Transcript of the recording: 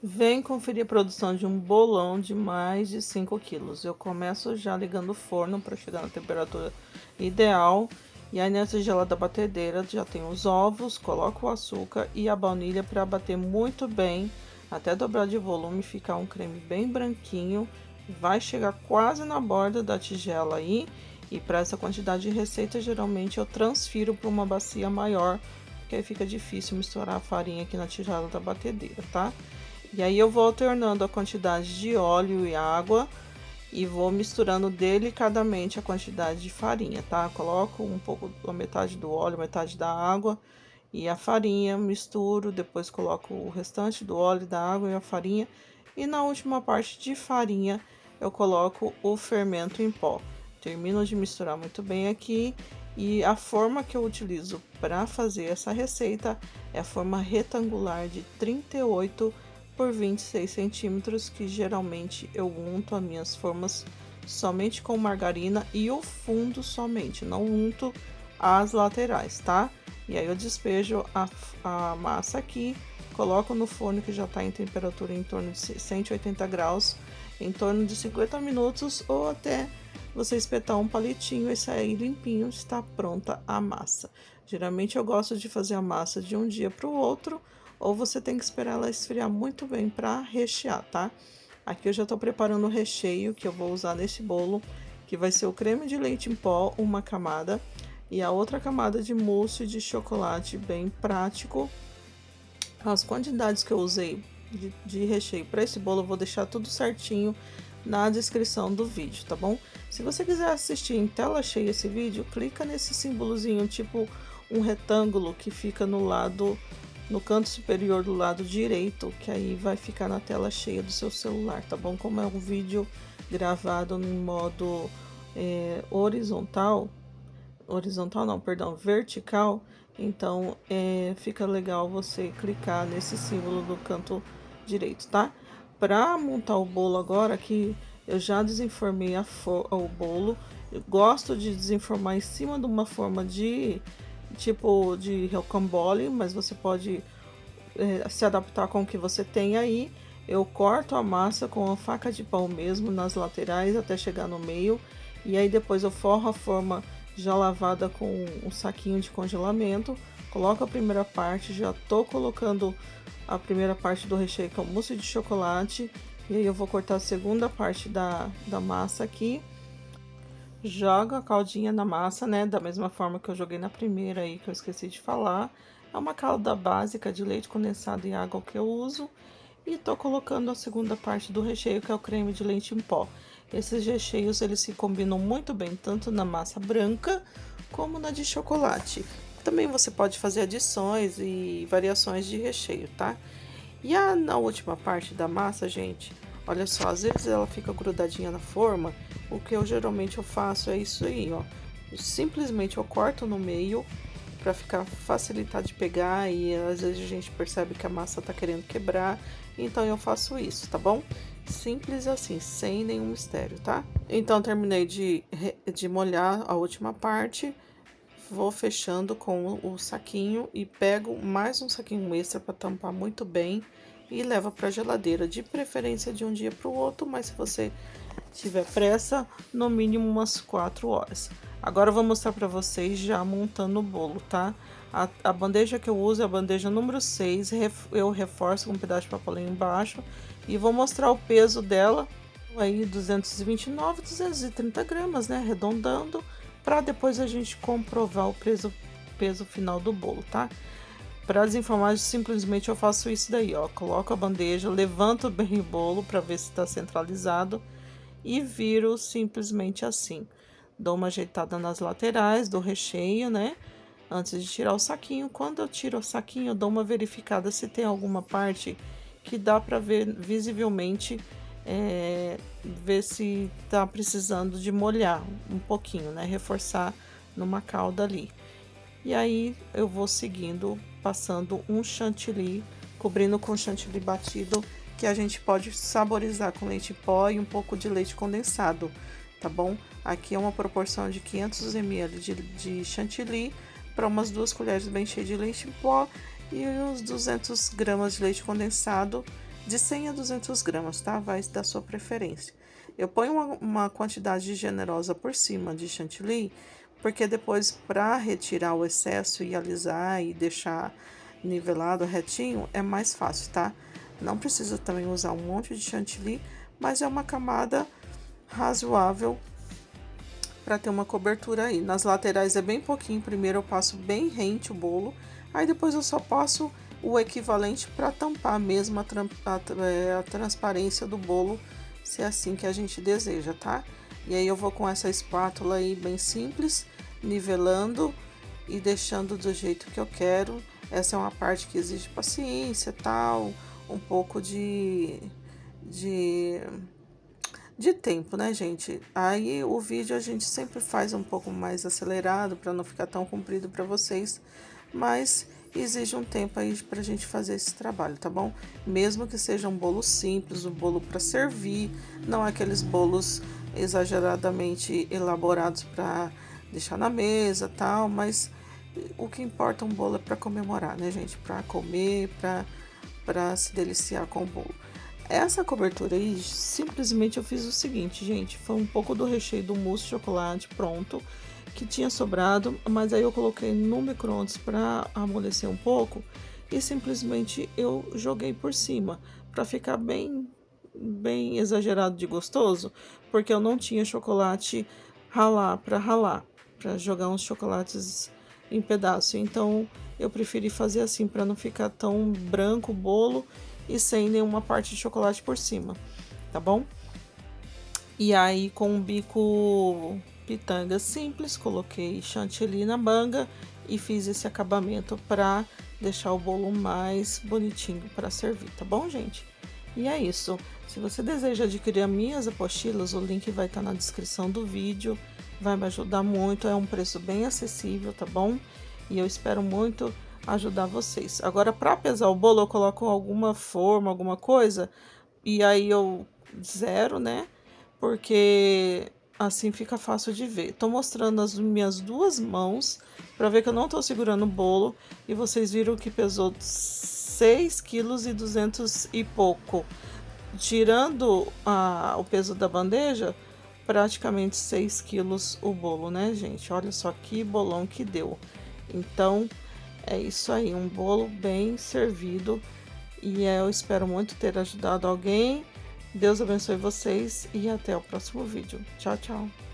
Vem conferir a produção de um bolão de mais de 5 quilos. Eu começo já ligando o forno para chegar na temperatura ideal. E aí nessa tigela da batedeira já tem os ovos, coloco o açúcar e a baunilha para bater muito bem, até dobrar de volume e ficar um creme bem branquinho. Vai chegar quase na borda da tigela aí. E para essa quantidade de receita, geralmente eu transfiro para uma bacia maior, porque aí fica difícil misturar a farinha aqui na tigela da batedeira, tá? E aí eu vou alternando a quantidade de óleo e água e vou misturando delicadamente a quantidade de farinha, tá? Coloco um pouco, a metade do óleo, metade da água e a farinha, misturo, depois coloco o restante do óleo, da água e a farinha. E na última parte de farinha eu coloco o fermento em pó. Termino de misturar muito bem aqui e a forma que eu utilizo para fazer essa receita é a forma retangular de 38 por 26 centímetros, que geralmente eu unto as minhas formas somente com margarina e o fundo somente, não unto as laterais, tá? E aí eu despejo a massa aqui, coloco no forno que já está em temperatura em torno de 180 graus, em torno de 50 minutos ou até você espetar um palitinho e sair limpinho, está pronta a massa. Geralmente eu gosto de fazer a massa de um dia para o outro, ou você tem que esperar ela esfriar muito bem para rechear, tá? Aqui eu já estou preparando o recheio que eu vou usar nesse bolo, que vai ser o creme de leite em pó, uma camada, e a outra camada de mousse de chocolate, bem prático. As quantidades que eu usei de recheio para esse bolo eu vou deixar tudo certinho na descrição do vídeo, tá bom? Se você quiser assistir em tela cheia esse vídeo, clica nesse símbolozinho, tipo um retângulo que fica no canto superior do lado direito, que aí vai ficar na tela cheia do seu celular, tá bom? Como é um vídeo gravado em modo horizontal não, perdão, vertical, então fica legal você clicar nesse símbolo do canto direito, tá? Para montar o bolo agora, que eu já desenformei o bolo, eu gosto de desenformar em cima de uma forma de tipo de rocambole, mas você pode se adaptar com o que você tem aí. Eu corto a massa com a faca de pão mesmo nas laterais até chegar no meio, e aí depois eu forro a forma já lavada com um saquinho de congelamento. Coloco a primeira parte, já tô colocando a primeira parte do recheio com mousse de chocolate, e aí eu vou cortar a segunda parte da massa aqui. Jogo a caldinha na massa, né? Da mesma forma que eu joguei na primeira aí, que eu esqueci de falar. É uma calda básica de leite condensado e água que eu uso. E tô colocando a segunda parte do recheio, que é o creme de leite em pó. Esses recheios, eles se combinam muito bem, tanto na massa branca, como na de chocolate. Também você pode fazer adições e variações de recheio, tá? E na última parte da massa, gente, olha só, às vezes ela fica grudadinha na forma. O que eu geralmente faço é isso aí, ó. Simplesmente eu corto no meio para ficar facilitar de pegar, e às vezes a gente percebe que a massa tá querendo quebrar, então eu faço isso, tá bom? Simples assim, sem nenhum mistério, tá? Então terminei de molhar a última parte. Vou fechando com o saquinho e pego mais um saquinho extra para tampar muito bem e leva para a geladeira, de preferência de um dia para o outro, mas se você tiver pressa, no mínimo umas 4 horas. Agora eu vou mostrar para vocês já montando o bolo, tá? A bandeja que eu uso é a bandeja número 6, eu reforço com um pedaço de papelão embaixo e vou mostrar o peso dela, aí 229, 230 gramas, né? Arredondando, para depois a gente comprovar o peso final do bolo, tá? Para desenformar, simplesmente eu faço isso daí, ó. Coloco a bandeja, levanto bem o bolo para ver se está centralizado e viro simplesmente assim. Dou uma ajeitada nas laterais do recheio, né? Antes de tirar o saquinho. Quando eu tiro o saquinho, eu dou uma verificada se tem alguma parte que dá para ver visivelmente, ver se tá precisando de molhar um pouquinho, né? Reforçar numa calda ali. E aí eu vou seguindo, passando um chantilly, cobrindo com chantilly batido, que a gente pode saborizar com leite em pó e um pouco de leite condensado, tá bom? Aqui é uma proporção de 500 ml de chantilly para umas 2 colheres bem cheias de leite em pó e uns 200 gramas de leite condensado. de 100 a 200 gramas, tá? Vai da sua preferência. Eu ponho uma quantidade generosa por cima de chantilly, porque depois, para retirar o excesso e alisar e deixar nivelado, retinho, é mais fácil, tá? Não precisa também usar um monte de chantilly, mas é uma camada razoável para ter uma cobertura aí. Nas laterais é bem pouquinho, primeiro eu passo bem rente o bolo, aí depois eu só passo o equivalente para tampar mesmo a transparência do bolo, se é assim que a gente deseja, tá? E aí eu vou com essa espátula aí bem simples, nivelando e deixando do jeito que eu quero. Essa é uma parte que exige paciência, tal, um pouco de de tempo, né, gente? Aí o vídeo a gente sempre faz um pouco mais acelerado para não ficar tão comprido para vocês, mas exige um tempo aí pra gente fazer esse trabalho, tá bom? Mesmo que seja um bolo simples, um bolo para servir, não aqueles bolos exageradamente elaborados para deixar na mesa, tal, mas o que importa um bolo é para comemorar, né, gente? Para comer, para se deliciar com o bolo. Essa cobertura aí, simplesmente eu fiz o seguinte, gente, foi um pouco do recheio do mousse de chocolate pronto, que tinha sobrado, mas aí eu coloquei no micro-ondas para amolecer um pouco e simplesmente eu joguei por cima, para ficar bem exagerado de gostoso, porque eu não tinha chocolate ralar, para jogar uns chocolates em pedaço. Então eu preferi fazer assim para não ficar tão branco o bolo e sem nenhuma parte de chocolate por cima, tá bom? E aí com um bico pitanga simples, coloquei chantilly na manga e fiz esse acabamento para deixar o bolo mais bonitinho para servir, tá bom, gente? E é isso. Se você deseja adquirir as minhas apostilas, o link vai estar na descrição do vídeo. Vai me ajudar muito, é um preço bem acessível, tá bom? E eu espero muito ajudar vocês. Agora, para pesar o bolo, eu coloco alguma forma, alguma coisa, e aí eu zero, né? Porque assim fica fácil de ver. Tô mostrando as minhas duas mãos para ver que eu não tô segurando o bolo e vocês viram que pesou 6,2 kg e pouco. Tirando o peso da bandeja, praticamente 6 quilos o bolo, né, gente? Olha só que bolão que deu. Então, é isso aí, um bolo bem servido. E eu espero muito ter ajudado alguém. Deus abençoe vocês e até o próximo vídeo. Tchau, tchau.